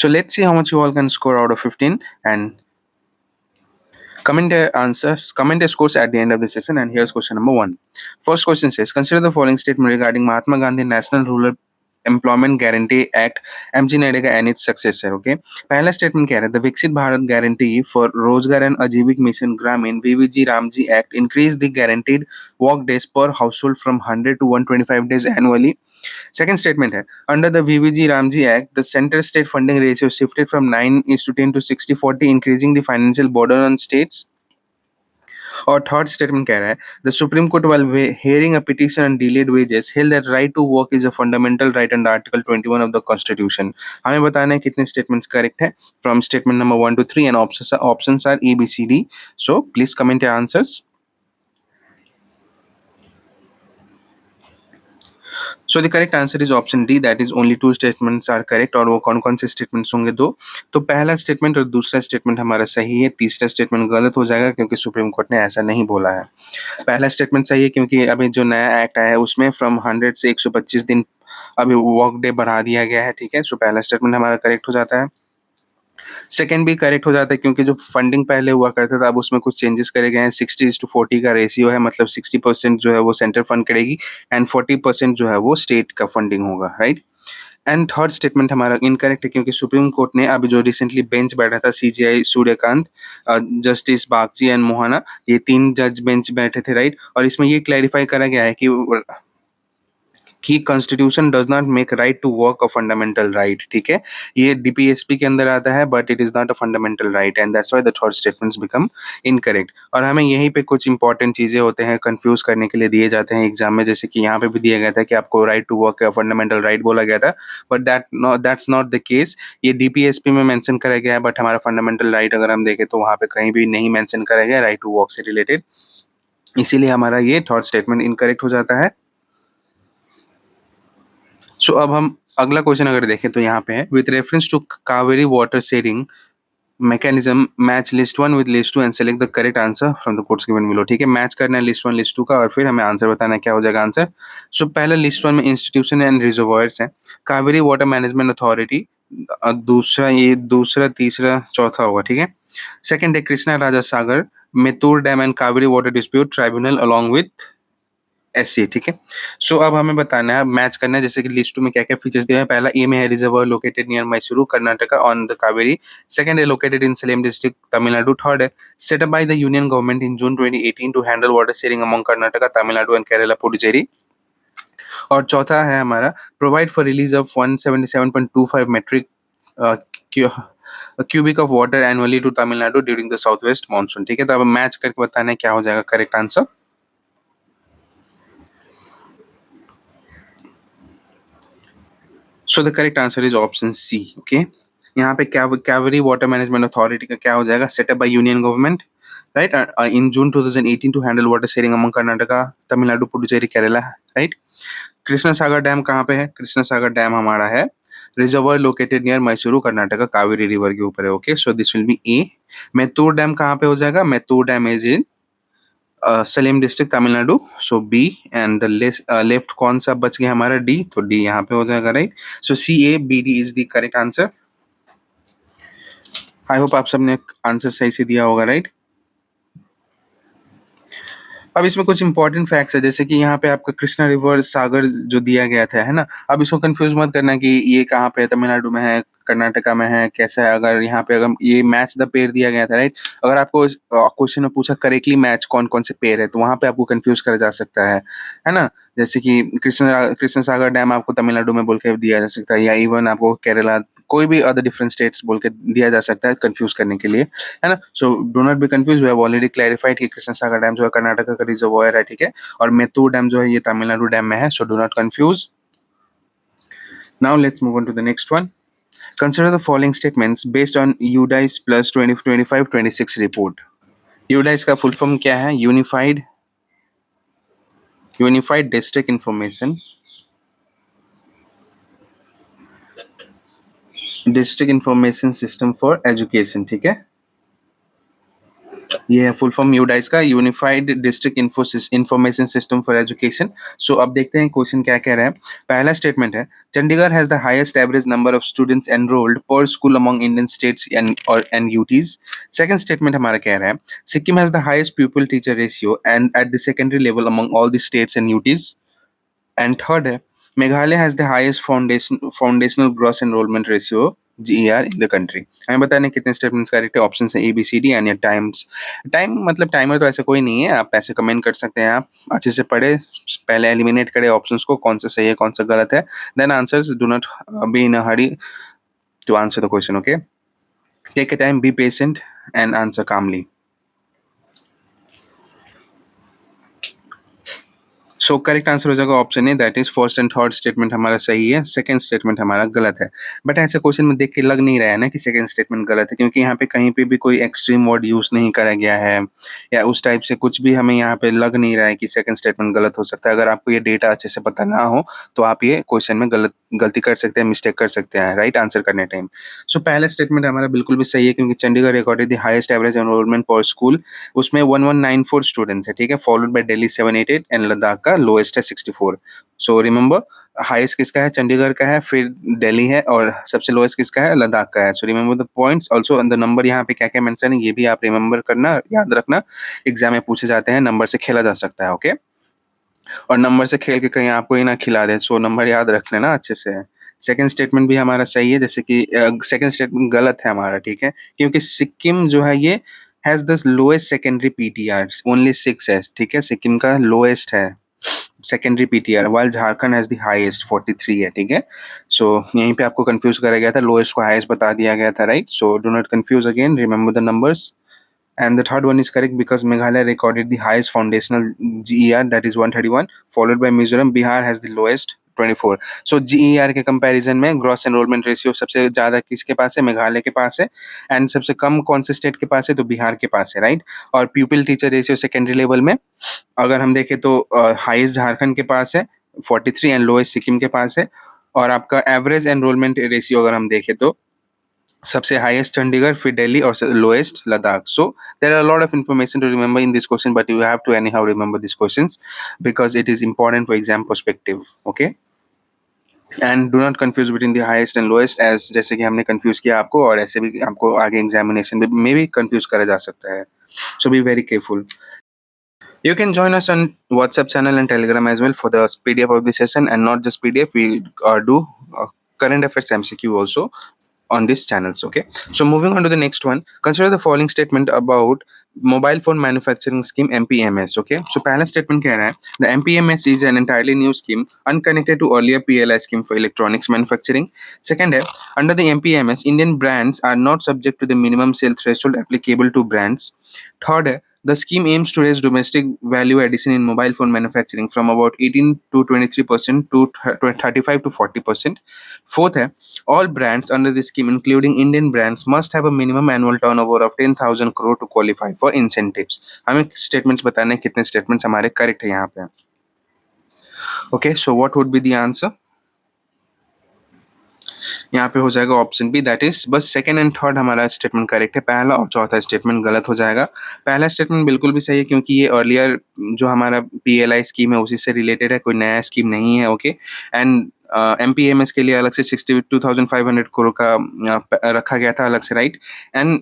So let's see how much you all can score out of 15 and comment your answers, comment your scores at the end of the session. And here's question number 1. First question says, consider the following statement regarding Mahatma Gandhi National Rural employment guarantee act MG NREGA and its successor. Okay, पहला statement कह रहा है the Viksit Bharat guarantee for Rozgar and Ajeevika mission Gramin VBG RAM G act increase the guaranteed work days per household from 100 to 125 days annually. Second statement है under the VVG Ramji Act, the center state funding ratio shifted from 9:10 to 60:40, increasing the financial burden on states. और third statement कह रहा है the supreme court while hearing a petition on delayed wages held that right to work is a fundamental right under article 21 of the constitution. हमें बताना है कितने statements correct है from statement number 1 to 3 and options are A B C D. So please comment your answers. So the correct answer is option D, that is only 2 statements are correct. और वो कौन कौन से statements होंगे? 2. तो पहला statement और दूसरा स्टेटमेंट हमारा सही है, तीसरा स्टेटमेंट गलत हो जाएगा क्योंकि सुप्रीम कोर्ट ने ऐसा नहीं बोला है. पहला स्टेटमेंट सही है क्योंकि अभी जो नया एक्ट आया है उसमें फ्रॉम 100 से 125 दिन अभी वर्क डे बढ़ा दिया गया है. ठीक है, सो पहला स्टेटमेंट हमारा करेक्ट हो जाता है. सेकेंड भी करेक्ट हो जाता है क्योंकि जो फंडिंग पहले हुआ करता था अब उसमें कुछ चेंजेस करे गए हैं. 60:40 का रेशियो है, मतलब 60% जो है वो सेंटर फंड करेगी एंड 40% जो है वो स्टेट का फंडिंग होगा. राइट. एंड थर्ड स्टेटमेंट हमारा इनकरेक्ट है क्योंकि सुप्रीम कोर्ट ने अभी जो रिसेंटली बेंच बैठा था CJI Suryakant, justice Bagchi and Mohana, ये 3 जज बेंच बैठे थे. राइट. और इसमें ये क्लैरिफाई करा गया है कि constitution does not make right to work a fundamental right. ठीक है, ये डीपीएसपी के अंदर आता है but it is not a fundamental right and that's why the third statements become incorrect. और हमें यहीं पे कुछ इंपॉर्टेंट चीजें होते हैं कंफ्यूज करने के लिए दिए जाते हैं एग्जाम में, जैसे कि यहाँ पे भी दिया गया था कि आपको right to work fundamental right बोला गया था but that's not the case. ये डीपीएसपी में मेंशन करा गया है बट हमारा फंडामेंटल राइट अगर हम देखें तो वहाँ पे कहीं भी नहीं मेंशन करा गया राइट टू वर्क से रिलेटेड, इसीलिए हमारा ये थर्ड स्टेटमेंट इनकरेक्ट हो जाता है. सो अब हम अगला क्वेश्चन अगर देखें तो यहाँ पे है with reference to Kaveri water sharing mechanism match list 1 with list 2 and select the correct answer from the codes given below. ठीक है, मैच करना है लिस्ट 1 लिस्ट 2 का और फिर हमें आंसर बताना है क्या हो जाएगा आंसर. सो पहला लिस्ट 1 में इंस्टीट्यूशन एंड रिजर्वायर्स है कावेरी वाटर मैनेजमेंट अथॉरिटी, दूसरा ये दूसरा तीसरा चौथा होगा. ठीक है, सेकंड है Krishna Raja Sagar Mettur dam and Kaveri water dispute tribunal along with ऐसे. ठीक है, सो अब हमें बताना है मैच करना है जैसे कि लिस्ट 2 में क्या क्या फीचर्स दिए हैं. पहला ए में है reservoir located near Mysuru Karnataka on the Kaveri. Second है located in Salem district Tamil Nadu. Third है set up by the union government in June 2018 to handle water sharing among Karnataka Tamil Nadu and Kerala Puducherry. और चौथा है हमारा provide for release of 177.25 metric cubic of water annually to Tamil Nadu during the south west monsoon. ठीक है, तो अब match करके बताना है क्या हो जाएगा correct answer. So the correct answer is option C. Okay, यहाँ पे कावेरी वाटर मैनेजमेंट अथॉरिटी का क्या हो जाएगा setup by union government right in June 2018 to handle water sharing among Karnataka Tamil Nadu Puducherry Kerala. Right. Krishna Sagar dam कहाँ पे है? कृष्णा सागर डैम हमारा है reservoir located near Mysuru Karnataka Kaveri river के ऊपर है. Okay, so this will be A. Mettur dam कहाँ पे हो जाएगा? Mettur dam is in Salem district Tamil Nadu, so B. And the left कौन सा बच गया हमारा? डी, तो डी यहाँ पे हो जाएगा. Right. So C A B D is the correct answer. I hope आप सबने आंसर सही से दिया होगा. राइट. अब इसमें कुछ इंपॉर्टेंट फैक्ट्स है जैसे कि यहाँ पे आपका कृष्णा रिवर सागर जो दिया गया था है ना, अब इसको कंफ्यूज मत करना कि ये कहाँ पे है, तमिलनाडु में है कर्नाटका में है कैसा है. अगर यहाँ पे अगर ये मैच द पेयर दिया गया था राइट, अगर आपको क्वेश्चन में पूछा करेक्टली मैच कौन कौन से पेयर है तो वहाँ पे आपको कंफ्यूज करा जा सकता है ना. जैसे कि कृष्ण सागर डैम आपको तमिलनाडु में बोल के दिया जा सकता है या इवन आपको केरला कोई भी अदर डिफरेंट स्टेट्स बोल के दिया जा सकता है कंफ्यूज करने के लिए, है ना. So do not be confuse, we have already clarified कि कृष्ण सागर डैम जो है कर्नाटका का रिजर्वॉयर है. ठीक है, और मेतूर डैम जो है ये तमिलनाडु डैम में है. So do not confuse. Now let's move on to the next one. Consider the following statements based on UDIS plus 2025-26 report. UDIS का फुल फॉर्म क्या है? Unified district information system for education. ठीक है, ये है full form UDISE का, unified district information system for education. So अब देखते हैं क्वेश्चन क्या कह रहा है। पहला स्टेटमेंट है, Chandigarh has the highest average number of students enrolled per school among Indian states and UTs. Second statement हमारा कह रहा है, Sikkim has the highest pupil teacher ratio and at the secondary level among all the states and UTs. And third है, Meghalaya has the highest foundational gross enrolment ratio GER in the country. हमें बताने कितने statements correct है। Option है ABCD and times. Time मतलब timer तो ऐसा कोई नहीं है, आप ऐसे कमेंट कर सकते हैं। आप अच्छे से पढ़े, पहले एलिमिनेट करें ऑप्शंस को, कौन सा सही है कौन सा गलत है, then answers. Do not be in a hurry to answer the question, okay. Take a time, be patient and answer calmly. So correct answer हो जाएगा option A, that is first and third statement हमारा सही है, second statement हमारा गलत है। But ऐसे question में देख के लग नहीं रहा है ना कि सेकंड स्टेटमेंट गलत है, क्योंकि यहाँ पे कहीं पे भी कोई एक्सट्रीम वर्ड यूज नहीं करा गया है या उस टाइप से कुछ भी हमें यहाँ पे लग नहीं रहा है कि सेकंड स्टेटमेंट गलत हो सकता है। अगर आपको ये डेटा अच्छे से पता ना हो तो आप ये क्वेश्चन में गलती कर सकते हैं, मिस्टेक कर सकते हैं राइट आंसर करने टाइम। सो पहला स्टेटमेंट हमारा बिल्कुल भी सही है, क्योंकि Chandigarh recorded the highest average enrolment पर स्कूल, उसमें 1194 स्टूडेंट्स है, ठीक है। Followed by Delhi 788 and Ladakh का लोएस्ट है 64। सो रिमेंबर, हाईएस्ट किसका है, चंडीगढ़ का है, फिर दिल्ली है, और सबसे लोएस्ट किसका है, लद्दाख का है। So remember the points also the number, यहाँ पे क्या क्या मेंशन है ये भी आप रिमेंबर करना, याद रखना। एग्जाम में पूछे जाते हैं, नंबर से खेला जा सकता है, ओके। और नंबर से खेल के कहीं आपको ही ना खिला दे, सो नंबर याद रख लेना अच्छे से। सेकंड स्टेटमेंट भी हमारा सही है, जैसे कि सेकंड स्टेटमेंट गलत है हमारा, ठीक है, क्योंकि सिक्किम जो है ये has the lowest secondary PTR, only 6 है, ठीक है। सिक्किम का लोएस्ट है secondary PTR, while Jharkhand has the highest 43 है, ठीक है। सो यहीं पे आपको कंफ्यूज करा गया था, लोएस्ट को हाईएस्ट बता दिया गया था, right. So do not confuse again, remember the numbers. And the third one is correct because Meghalaya recorded the highest foundational GER, that is 131, followed by Mizoram. Bihar has the lowest 24. So GER के comparison में gross enrolment ratio सबसे ज़्यादा किसके पास है, मेघालय के पास है। And सबसे कम कौन से स्टेट के पास है, तो बिहार के पास है, राइट। और प्यूपिल टीचर रेशियो सेकेंडरी लेवल में अगर हम देखें तो हाईएस्ट झारखंड के पास है 43 एंड लोएस्ट सिक्किम के पास है। और आपका एवरेज एनरोलमेंट रेशियो अगर हम देखें तो सबसे हाईएस्ट चंडीगढ़, फिर दिल्ली और lowest Ladakh. So there are lot of information to remember in this question, but you have to anyhow remember this questions because it is important for exam perspective, okay. And do not confuse between the highest and lowest, as जैसे कि हमने confuse किया आपको, और ऐसे भी आपको आगे एग्जामिनेशन में भी कंफ्यूज करा जा सकता है। So be very careful. You can join us on WhatsApp channel and Telegram as well for the PDF of the session, and not just PDF. We do current affairs MCQ also on these channels. Okay. So moving on to the next one. Consider the following statement about mobile phone manufacturing scheme MPMS. Okay. So पहला statement कह रहा है, the MPMS is an entirely new scheme unconnected to earlier PLI scheme for electronics manufacturing. Second है, under the MPMS, Indian brands are not subject to the minimum sale threshold applicable to brands. Third है, the scheme aims to raise domestic value addition in mobile phone manufacturing from about 18 to 23% to 35 to 40%. Fourth है, all brands under this scheme, including Indian brands, must have a minimum annual turnover of 10,000 crore to qualify for incentives. हमें statements बताने हैं, कितने statements हमारे correct है यहाँ पे. Okay, so what would be the answer? यहाँ पे हो जाएगा ऑप्शन बी, दैट इज बस सेकंड एंड थर्ड हमारा स्टेटमेंट करेक्ट है, पहला और चौथा स्टेटमेंट गलत हो जाएगा। पहला स्टेटमेंट बिल्कुल भी सही है, क्योंकि ये अर्लियर जो हमारा PLI स्कीम है उसी से रिलेटेड है, कोई नया स्कीम नहीं है, ओके। एंड MPMS के लिए अलग से 62,500 करोड़ का रखा गया था अलग से, right. And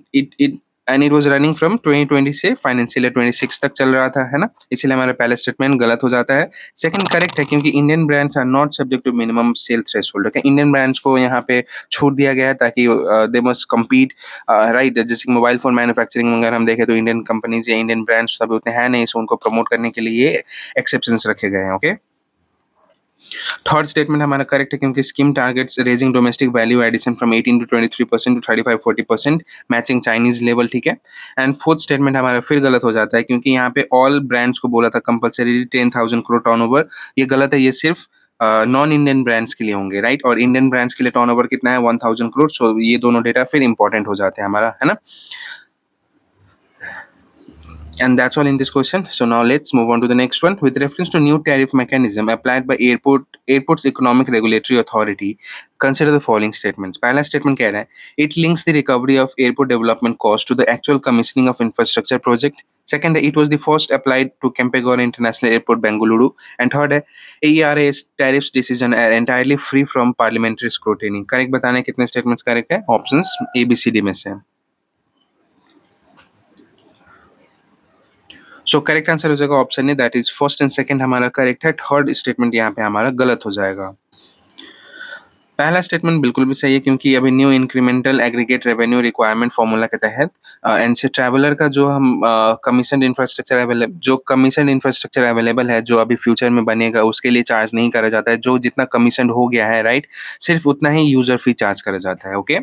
it was running from 2020 से फाइनेंशियल ईयर 26 तक चल रहा था, है ना। इसलिए हमारा पहला स्टेटमेंट गलत हो जाता है। सेकंड करेक्ट है, क्योंकि Indian brands are not subject to minimum sale threshold. Okay, Indian brands को यहाँ पे छूट दिया गया है ताकि दे मस्ट कम्पीट, राइट। जैसे मोबाइल फोन मैन्युफैक्चरिंग अगर हम देखें तो इंडियन कंपनीज या इंडियन ब्रांड्स अभी उतने हैं नहीं, सो उनको प्रमोट करने के लिए एक्सेप्शंस रखे गए हैं, ओके। थर्ड स्टेटमेंट हमारा करेक्ट है, क्योंकि scheme targets raising domestic value addition from 18 to 23% to 35-40%, matching Chinese level, ठीक है। एंड फोर्थ स्टेटमेंट हमारा फिर गलत हो जाता है, क्योंकि यहाँ पे ऑल ब्रांड्स को बोला था कंपलसरी 10,000 करोड़ टर्नओवर, ये गलत है, ये सिर्फ नॉन इंडियन ब्रांड्स के लिए होंगे, राइट। और इंडियन ब्रांड्स के लिए टर्नओवर कितना है, 1,000 करोड़। सो ये दोनों डेटा फिर इंपॉर्टेंट हो जाते हैं हमारा, है ना। And that's all in this question. So now let's move on to the next one. With reference to new tariff mechanism applied by airports economic regulatory authority, consider the following statements. पहला statement कह रहा है it links the recovery of airport development cost to the actual commissioning of infrastructure project. Second, it was the first applied to Kempegowda International Airport, Bengaluru. And third, AERA's tariffs decision are entirely free from parliamentary scrutiny. Correct बताना है कितने statements correct है? Options A, B, C, D में से. सो correct answer हो जाएगा option A, that is first and second हमारा correct है. थर्ड स्टेटमेंट यहाँ पे हमारा गलत हो जाएगा. पहला स्टेटमेंट बिल्कुल भी सही है क्योंकि अभी new incremental aggregate revenue requirement formula के तहत एनसी ट्रैवलर का जो हम कमीशन इंफ्रास्ट्रक्चर अवेलेबल है जो अभी फ्यूचर में बनेगा उसके लिए चार्ज नहीं करा जाता है. जो जितना कमीशन हो गया है राइट, सिर्फ उतना ही यूजर फी चार्ज करा जाता है. Okay,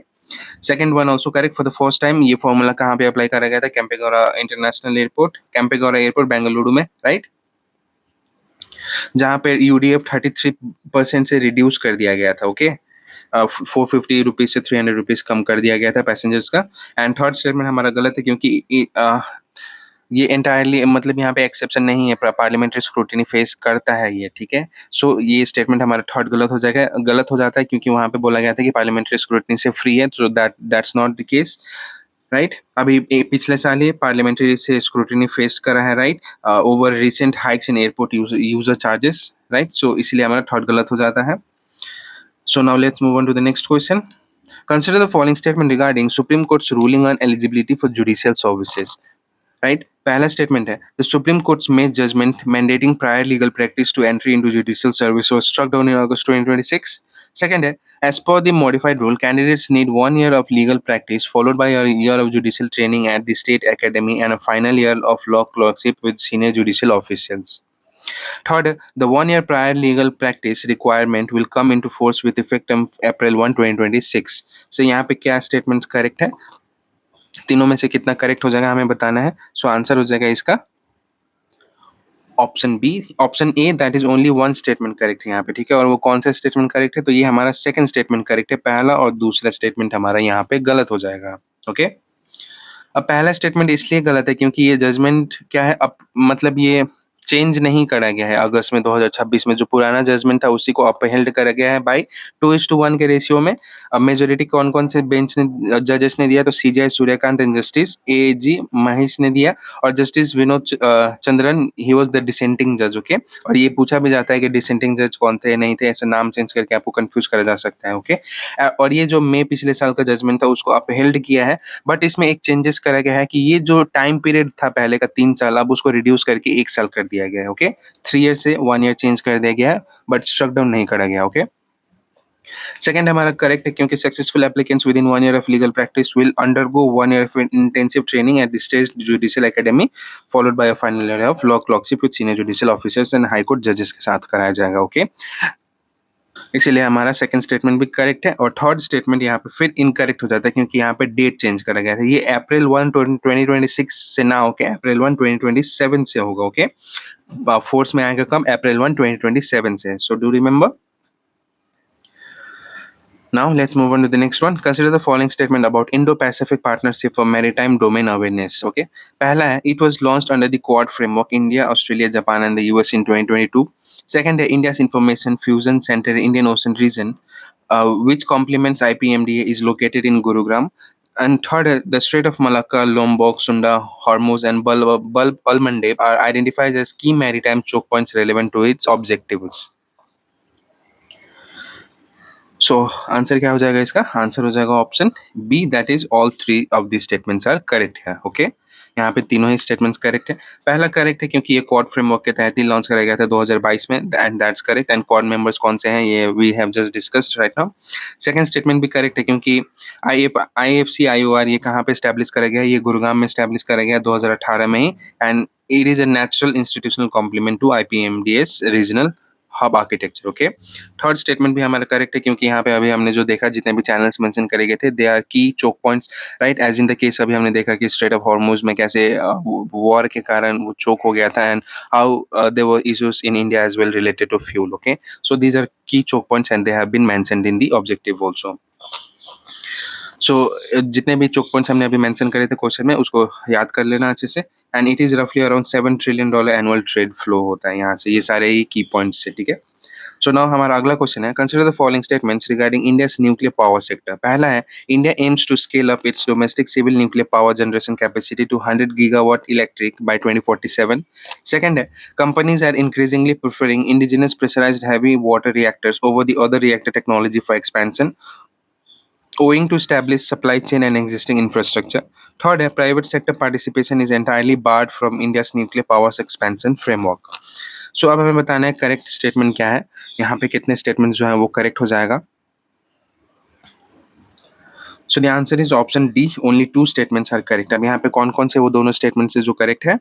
second one also correct. For the first time ये फॉर्मूला कहाँ पे अप्लाई करा गया था? Kempegowda international airport, Kempegowda airport Bengaluru में, राइट, जहाँ पे यूडीएफ 33% से रिड्यूस कर दिया गया था. ओके, 450 रुपीज से 300 रुपीज कम कर दिया गया था पैसेंजर्स का. एंड थर्ड स्टेटमेंट हमारा गलत है क्योंकि ये एंटायरली मतलब यहाँ पे एक्सेप्शन नहीं है, पार्लियामेंट्री स्क्रूटिनी फेस करता है ये. ठीक है, सो ये स्टेटमेंट हमारा थर्ड गलत हो जाएगा, गलत हो जाता है क्योंकि वहाँ पे बोला गया था कि पार्लियामेंट्री स्क्रूटिनी से फ्री है. तो that's not the case, right. अभी पिछले साल ही पार्लियामेंट्री से स्क्रूटिनी फेस करा है, राइट, ओवर रिसेंट हाइक्स इन एयरपोर्ट यूजर चार्जेस, राइट. सो इसलिए हमारा थर्ड गलत हो जाता है. So now let's move on to the next question. Consider the following statement regarding Supreme Court's ruling on eligibility for judicial services. Right? पहला statement है the Supreme Court's made judgment mandating prior legal practice to entry into judicial service was struck down in August 2026. Second है as per the modified rule, candidates need 1 year of legal practice followed by a year of judicial training at the state academy and a final year of law clerkship with senior judicial officials. Third, the 1 year prior legal practice requirement will come into force with effect on April 1, 2026. So यहाँ पे क्या statements correct है? तीनों में से कितना correct हो जाएगा हमें बताना है. सो आंसर हो जाएगा इसका option B, option A, that is only one statement correct है यहाँ पे. ठीक है, और वो कौन सा स्टेटमेंट करेक्ट है? तो ये हमारा सेकंड स्टेटमेंट करेक्ट है. पहला और दूसरा स्टेटमेंट हमारा यहाँ पे गलत हो जाएगा. ओके, अब पहला स्टेटमेंट इसलिए गलत है क्योंकि ये जजमेंट क्या है, अब मतलब ये चेंज नहीं करा गया है अगस्त में 2026 में. जो पुराना जजमेंट था उसी को अपहेल्ड करा गया है बाई 2:1 के रेशियो में. अब मेजोरिटी कौन कौन से बेंच ने जजेस ने दिया? तो सीजीआई सूर्यकांत एंड जस्टिस एजी महेश ने दिया, और justice Vinod Chandran, he was the dissenting जज. ओके, और ये पूछा भी जाता है कि डिसेंटिंग जज कौन थे, नहीं थे, ऐसा नाम चेंज करके आपको कंफ्यूज करा जा सकता है. ओके, और ये जो मई पिछले साल का जजमेंट था उसको अपहेल्ड किया है, बट इसमें एक चेंजेस करा गया है कि ये जो टाइम पीरियड था पहले का 3 साल, अब उसको रिड्यूस करके 1 साल कर दिया गया है. ओके, 3 ईयर से 1 ईयर चेंज कर दिया गया है, बट स्ट्रक डाउन नहीं करा गया. ओके, सेकंड हमारा करेक्ट है क्योंकि successful applicants with in 1 year of legal practice will undergo 1 year of intensive training at the state judicial academy followed by a final year of law clerkship with senior judicial officers and high court जजेस के साथ कराया जाएगा. Okay, इसीलिए हमारा second statement भी correct है, और थर्ड स्टेटमेंट यहाँ पे फिर इनकरेक्ट हो जाता है क्योंकि यहाँ पे डेट चेंज करा गया था. ये अप्रैल 1, 2026 से ना होके अप्रैल 1, 2027 से होगा. ओके, फोर्स में आएगा कम अप्रैल 1, 2027 से. So do remember. Now let's move on to the next one. Consider the following statement about Indo-Pacific Partnership for Maritime Domain Awareness. Okay, पहला है it was launched under the Quad framework, India, Australia, Japan and the US in 2022. Second है India's Information Fusion Center Indian Ocean region, which complements IPMDA, is located in Gurugram. And third, the Strait of Malacca, Lombok, Sunda, Hormuz, and Balmandeb are identified as key maritime choke points relevant to its objectives. So answer क्या हो जाएगा इसका? Answer हो जाएगा option B, that is all 3 of the statements are correct है. Okay, यहाँ पे तीनों ही स्टेटमेंट्स करेक्ट है. पहला करेक्ट है क्योंकि ये क्वाड फ्रेमवर्क के तहत ही लॉन्च कराया गया था 2022 में, and that's correct. And quad members कौन से हैं ये we have just discussed right now. Second statement भी करेक्ट है क्योंकि IFC IOR ये कहाँ पे स्टैब्लिश करा गया? ये गुरुग्राम में स्टैब्लिश करा गया 2018 में ही, and it is a natural institutional complement to IPMDS regional hub architecture. Okay, third statement भी हमारा करेक्ट है क्योंकि यहाँ पे अभी हमने जो देखा जितने भी चैनल्स मेंशन करे गए थे they are key choke points, right. As in the case अभी हमने देखा कि स्ट्रेट ऑफ हॉर्मुज में कैसे वॉर के कारण वो चोक हो गया था, and how there were issues in India as well related to fuel. Okay, so these are key choke points and they have been mentioned in the objective also. So जितने भी चोक पॉइंट्स हमने अभी mention करे थे question में उसको याद कर लेना अच्छे से। एंड इट इज रफली around $7 trillion annual trade flow होता है यहाँ से, ये सारे ही की पॉइंट्स से, ठीक है। सो नाउ हमारा अगला क्वेश्चन है, consider the following statements regarding India's nuclear power sector. पहला है, India aims to scale up its domestic civil nuclear power generation capacity to 100 gigawatt electric by 2047। Second है, companies are increasingly preferring indigenous pressurised heavy water reactors over the other reactor technology for expansion owing to established supply chain and existing infrastructure. Third, है private sector participation is entirely barred from India's nuclear power expansion framework. So अब हमें बताना है correct statement क्या है, यहाँ पे कितने स्टेटमेंट्स जो है वो करेक्ट हो जाएगा। So the answer is option D, only 2 statements are correct. अब यहाँ पे कौन कौन से वो दोनों स्टेटमेंट्स जो करेक्ट है।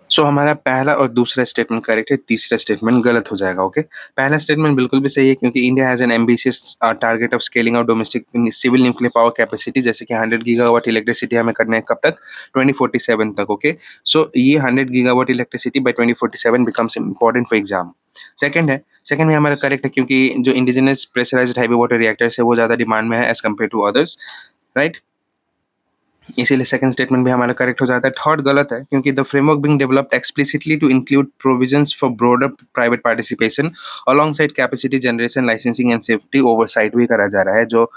सो हमारा पहला और दूसरा स्टेटमेंट करेक्ट है, तीसरा स्टेटमेंट गलत हो जाएगा। ओके, पहला स्टेटमेंट बिल्कुल भी सही है क्योंकि India has an ambitious target of scaling of domestic civil nuclear power capacity, जैसे कि 100 गीगावाट इलेक्ट्रिसिटी हमें करना है कब तक, 2047 तक। ओके, सो ये 100 gigawatt electricity by 2047 becomes important for exam. Second में हमारा करेक्ट है क्योंकि जो indigenous pressurised heavy water reactors है वो ज़्यादा डिमांड में है as compare to others, right, इसीलिए सेकंड स्टेटमेंट भी हमारा करेक्ट हो जाता है। थर्ड गलत है क्योंकि the framework being developed explicitly to include provisions for broader private participation alongside capacity generation licensing and safety oversight भी करा जा रहा है, जो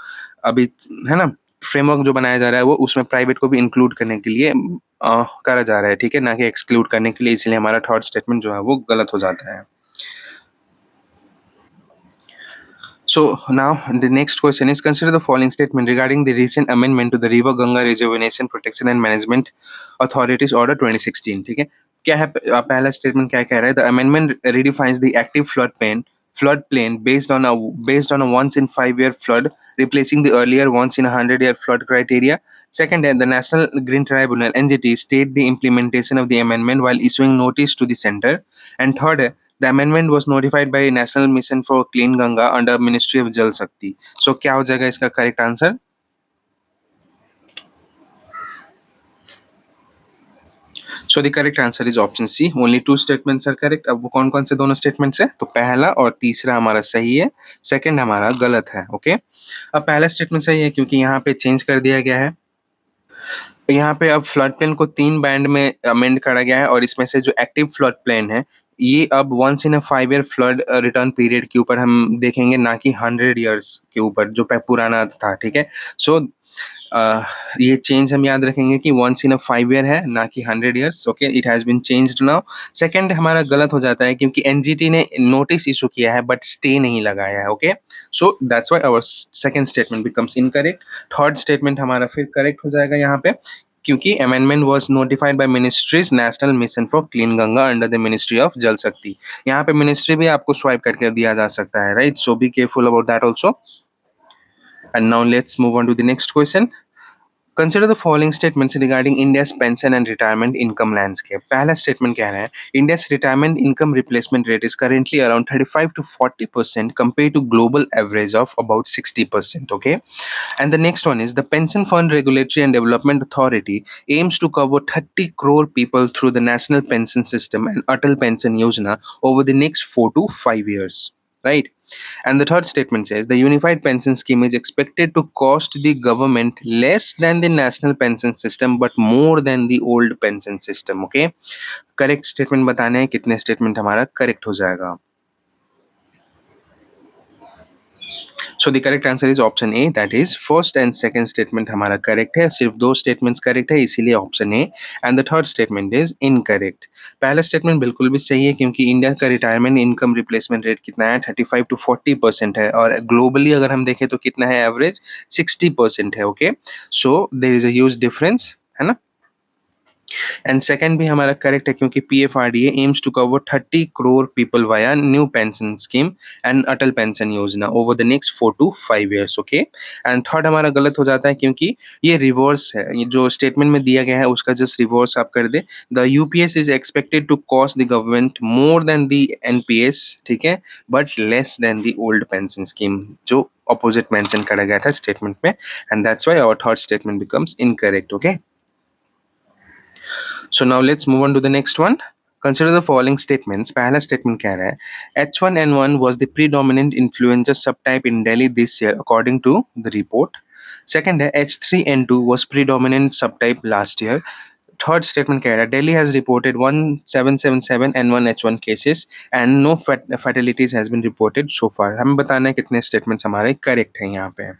अभी है ना फ्रेमवर्क जो बनाया जा रहा है वो उसमें प्राइवेट को भी इंक्लूड करने के लिए करा जा रहा है, ठीक है, ना कि एक्सक्लूड करने के लिए, इसलिए हमारा थर्ड स्टेटमेंट जो है वो गलत हो जाता है। So now the next question is, consider the following statement regarding the recent amendment to the River Ganga Rejuvenation Protection and Management Authorities Order 2016। ठीक है, क्या है पहला स्टेटमेंट क्या कह रहा है, the amendment redefines the active floodplain based on a once in 5 year flood, replacing the earlier once in 100 year flood criteria. Second, the National Green Tribunal NGT state the implementation of the amendment while issuing notice to the center. And third, the amendment was notified by National Mission for Clean Ganga under Ministry of Jal Shakti. So क्या हो जाएगा इसका correct answer? So the correct answer is option C. Only 2 statements are correct. अब वो कौन कौन से दोनों स्टेटमेंट्स है, तो पहला और तीसरा हमारा सही है, सेकंड हमारा गलत है। ओके, अब पहला स्टेटमेंट सही है क्योंकि यहाँ पे चेंज कर दिया गया है, यहाँ पे अब फ्लड प्लेन को 3 बैंड में अमेंड करा गया है और इसमें से जो एक्टिव फ्लड प्लेन है ये अब once in a 5 year flood return period के ऊपर हम देखेंगे, ना कि 100 ईयर्स के ऊपर जो पुराना था, ठीक है। सो ये चेंज हम याद रखेंगे कि वंस इन अ 5 ईयर है, ना कि 100 ईयर्स। Okay, it has been changed now. Second हमारा गलत हो जाता है क्योंकि एनजीटी ने नोटिस इशू किया है बट स्टे नहीं लगाया है। Okay, so that's why our second statement becomes incorrect. Third statement हमारा फिर करेक्ट हो जाएगा यहाँ पे क्योंकि amendment was notified by ministries national mission for clean Ganga under the ministry of Jal Shakti. यहाँ पे मिनिस्ट्री भी आपको स्वाइप करके दिया जा सकता है, right, so be careful about that also. And now let's move on to the next question. Consider the following statements regarding India's pension and retirement income landscape. पहला statement कह रहा है, India's retirement income replacement rate is currently around 35 to 40% compared to global average of about 60%. Okay, and the next one is the Pension Fund Regulatory and Development Authority aims to cover 30 crore people through the National Pension System and Atal Pension Yojana over the next 4 to 5 years. Right? And the third statement says the unified pension scheme is expected to cost the government less than the national pension system but more than the old pension system. Okay, correct statement बताने हैं, कितने statement हमारा correct हो जाएगा। So the correct answer is option A, that is first and second statement हमारा correct है, सिर्फ 2 statements correct है, इसीलिए option A, and the third statement is incorrect। पहला statement बिल्कुल भी सही है क्योंकि इंडिया का रिटायरमेंट इनकम रिप्लेसमेंट रेट कितना है, 35 to 40% है, और ग्लोबली अगर हम देखें तो कितना है, एवरेज 60% है। Okay, so there is a huge difference, है ना। एंड सेकंड भी हमारा करेक्ट है क्योंकि PFRDA aims to cover 30 crore people via new pension scheme and Atal pension Yojana over the next 4 to 5 years। Okay, and third हमारा गलत हो जाता है क्योंकि ये रिवर्स है, ये जो स्टेटमेंट में दिया गया है उसका जस्ट रिवर्स आप कर दे। The UPS is expected to cost the government more than the NPS, ठीक है, but less than the old pension scheme, जो ऑपोजिट मेंशन करा गया था स्टेटमेंट में, and that's why our third statement becomes incorrect. Okay, so now let's move on to the next one. Consider the following statements. पहला statement कह रहा है H1N1 was the predominant influenza subtype in Delhi this year according to the report. Second है H3N2 was predominant subtype last year. Third statement कह रहा है Delhi has reported 1777 N1H1 cases and no fatalities has been reported so far. हमें बताना है कितने statements हमारे correct हैं यहाँ पे.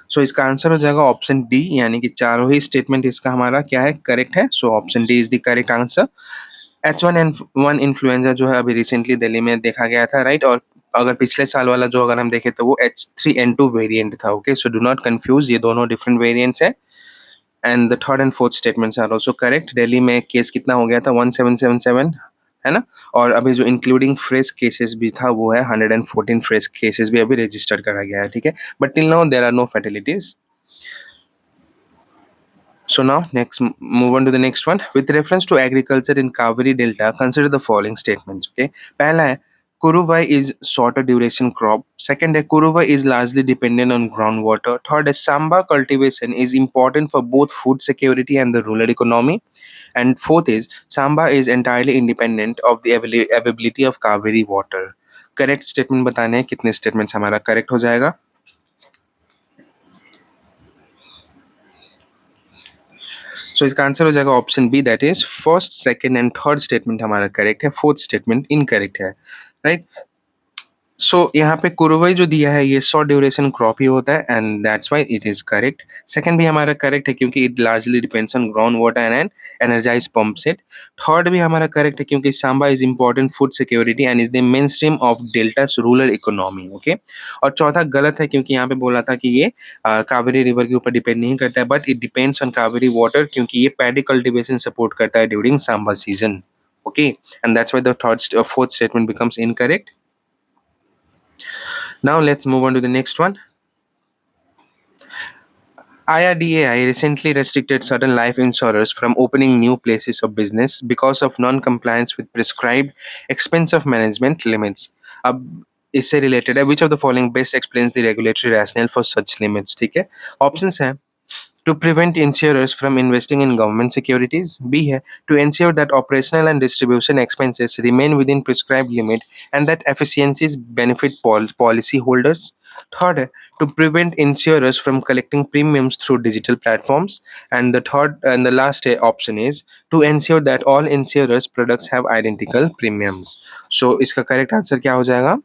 सो इसका आंसर हो जाएगा ऑप्शन डी, यानी कि चारों ही स्टेटमेंट इसका हमारा क्या है, करेक्ट है. So option D is the correct answer. H1N1 influenza जो है अभी रिसेंटली दिल्ली में देखा गया था, राइट. और अगर पिछले साल वाला जो अगर हम देखें तो वो H3N2 वेरिएंट था. Okay, so do not confuse, ये दोनों डिफरेंट वेरिएंट्स है. And the third and fourth statements are also correct. Delhi में केस कितना हो गया था, 1777, है ना. और अभी जो इंक्लूडिंग फ्रेश केसेस भी था वो है 114 फ्रेश केसेस भी अभी रजिस्टर्ड करा गया है, ठीक है. But till now there are no fatalities. So now next move on to the next one. With reference to agriculture in Kaveri Delta, consider the following statements. Okay, पहला है Kuruvai is shorter duration crop. Second है Kuruvai is largely dependent on groundwater. Third है Samba cultivation is important for both food security and the rural economy. And fourth is Samba is entirely independent of the availability of Kaveri water. Correct statement बताने हैं कितने statements हमारा correct हो जाएगा. सो इसका answer हो जाएगा option B, that is first, second and third statement हमारा करेक्ट है, फोर्थ स्टेटमेंट इनकरेक्ट है, राइट. सो यहाँ पे कुरुवई जो दिया है ये शॉर्ट ड्यूरेशन क्रॉप ही होता है and that's why it is correct. Second भी हमारा करेक्ट है क्योंकि it largely depends on ground water and energise pump set. Third भी हमारा करेक्ट है क्योंकि Samba is important food security and is the main stream of deltas rural economy. Okay, और चौथा गलत है क्योंकि यहाँ पे बोला था कि ये कावेरी रिवर के ऊपर डिपेंड नहीं करता है, but it depends on Kaveri water क्योंकि ये पैडी कल्टिवेशन सपोर्ट करता है during Samba season. Okay, and that's why the third fourth statement becomes incorrect. Now let's move on to the next one. IRDAI recently restricted certain life insurers from opening new places of business because of non-compliance with prescribed expense of management limits. अब इससे related है which of the following best explains the regulatory rational for such limits. ठीक है, options है to prevent insurers from investing in government securities. B है to ensure that operational and distribution expenses remain within prescribed limit and that efficiencies benefit policy holders. Third है to prevent insurers from collecting premiums through digital platforms. And the third and the last option is to ensure that all insurers products have identical premiums. So इसका correct answer क्या हो जाएगा?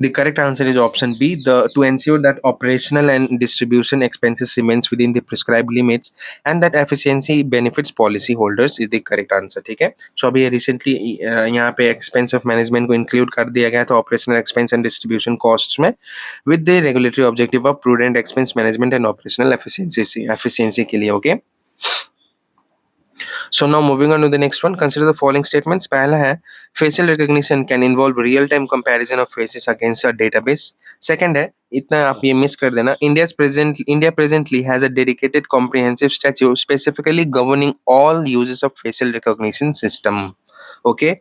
The correct answer is option B. To ensure that operational and distribution expenses remains within the prescribed limits and that efficiency benefits policy holders is the correct answer. ठीक है, so अभी recently यहाँ पे expense of management को include कर दिया गया था operational expense and distribution costs में with the regulatory objective of prudent expense management and operational efficiency के लिए. Okay. So now moving on to the next one, consider the following statements. पहला है facial recognition can involve real time comparison of faces against a database. Second है, इतना आप ये miss कर देना, India presently has a dedicated comprehensive statute specifically governing all uses of facial recognition system. Okay,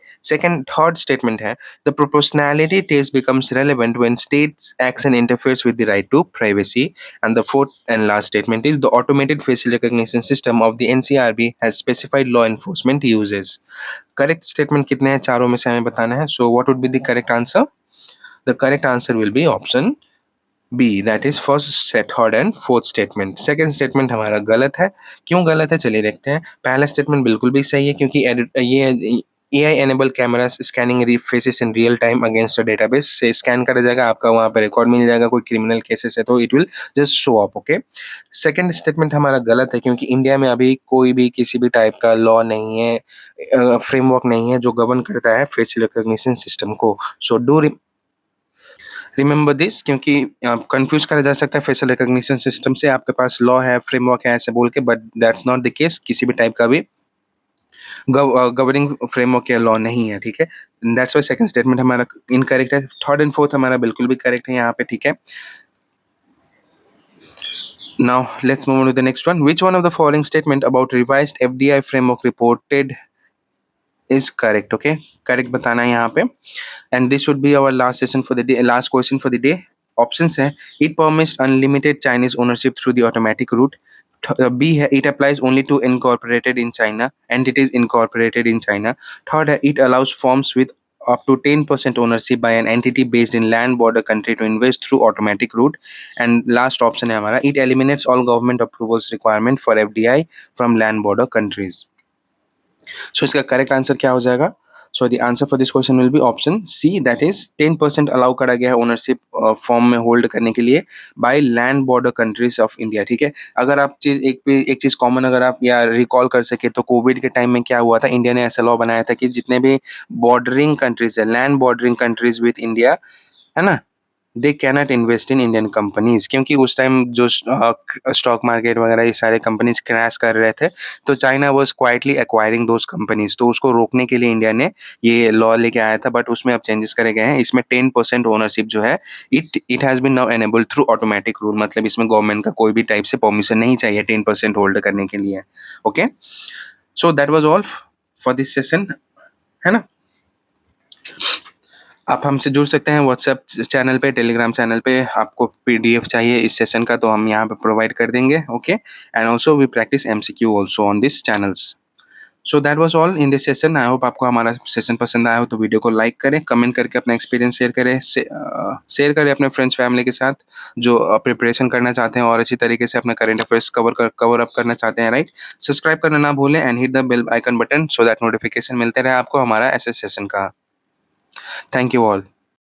third statement है the proportionality test becomes relevant when states action interferes with the right to privacy. And the fourth and last statement is the automated facial recognition system of the NCRB has specified law enforcement uses. Correct statement कितने हैं चारों में से हमें बताना है. So what would be the correct answer? The correct answer will be option B, that is first third and fourth statement. Second statement हमारा गलत है. क्यों गलत है चलिए देखते हैं. पहला स्टेटमेंट बिल्कुल भी सही है क्योंकि ये AI enable cameras scanning faces in real time against a database से स्कैन करा जाएगा, आपका वहाँ पर रिकॉर्ड मिल जाएगा, कोई क्रिमिनल केसेस है तो it will just show up. Okay, second statement हमारा गलत है क्योंकि इंडिया में अभी कोई भी किसी भी टाइप का लॉ नहीं है, फ्रेमवर्क नहीं है जो गवर्न करता है फेशियल रिकॉग्निशन सिस्टम को. सो डू रिमेंबर दिस क्योंकि कंफ्यूज करा जा सकता है फेशियल रिकॉग्निशन सिस्टम से, आपके पास लॉ है, फ्रेमवर्क है ऐसे बोल के, but that's not the case. किसी भी टाइप का भी गवर्निंग फ्रेमवर्क या लॉ नहीं है. ठीक है, दैट्स व्हाई सेकंड स्टेटमेंट हमारा इनकरेक्ट है. थर्ड एंड फोर्थ हमारा बिल्कुल भी करेक्ट है यहाँ पे. ठीक है, now let's move on to the next one. Which one of the following statement about revised FDI framework reported is correct? Okay, correct बताना है यहाँ पे. And this should be our last session for the day, last question for the day. Options है it permits unlimited Chinese ownership through the automatic route. B है it applies only to incorporated in China entities incorporated in China. Third है it allows firms with up to 10% ownership by an entity based in land border country to invest through automatic route. And last option है हमारा, it eliminates all government approvals requirement for FDI from land border countries. So इसका correct answer क्या हो जाएगा? So the answer for this question will be option C, that is 10% allow करा गया है ownership form में होल्ड करने के लिए by land border countries of India. ठीक है, अगर आप चीज एक चीज कॉमन अगर आप या रिकॉल कर सके तो कोविड के टाइम में क्या हुआ था, इंडिया ने ऐसा लॉ बनाया था कि जितने भी बॉर्डरिंग कंट्रीज है, land bordering countries with India, है ना, they cannot invest in Indian companies, क्योंकि उस टाइम जो स्टॉक मार्केट वगैरह ये सारे कंपनीज क्रैश कर रहे थे, तो China was quietly acquiring those companies, तो उसको रोकने के लिए इंडिया ने ये लॉ लेके आया था। बट उसमें अब चेंजेस करे गए हैं, इसमें 10% ओनरशिप जो है it has been now enabled through automatic rule, मतलब इसमें गवर्नमेंट का कोई भी टाइप से परमिशन नहीं चाहिए 10% होल्ड करने के लिए। Okay, so that was all for this session, है ना। आप हमसे जुड़ सकते हैं व्हाट्सएप चैनल पे, टेलीग्राम चैनल पे। आपको पीडीएफ चाहिए इस सेशन का तो हम यहाँ पे प्रोवाइड कर देंगे। Okay, and also we practise MCQ also on this channels. So that was all in this session. I hope आपको हमारा सेशन पसंद आया हो तो वीडियो को लाइक करें, कमेंट करके अपना एक्सपीरियंस शेयर करें, शेयर करें अपने फ्रेंड्स फैमिली के साथ जो प्रिपरेशन करना चाहते हैं और अच्छी तरीके से अपना करंट अफेयर्स कवर अप करना चाहते हैं, राइट। सब्सक्राइब करना ना भूलें and hit the bell icon button so that notification मिलते रहे आपको हमारा ऐसे सेशन का। Thank you all.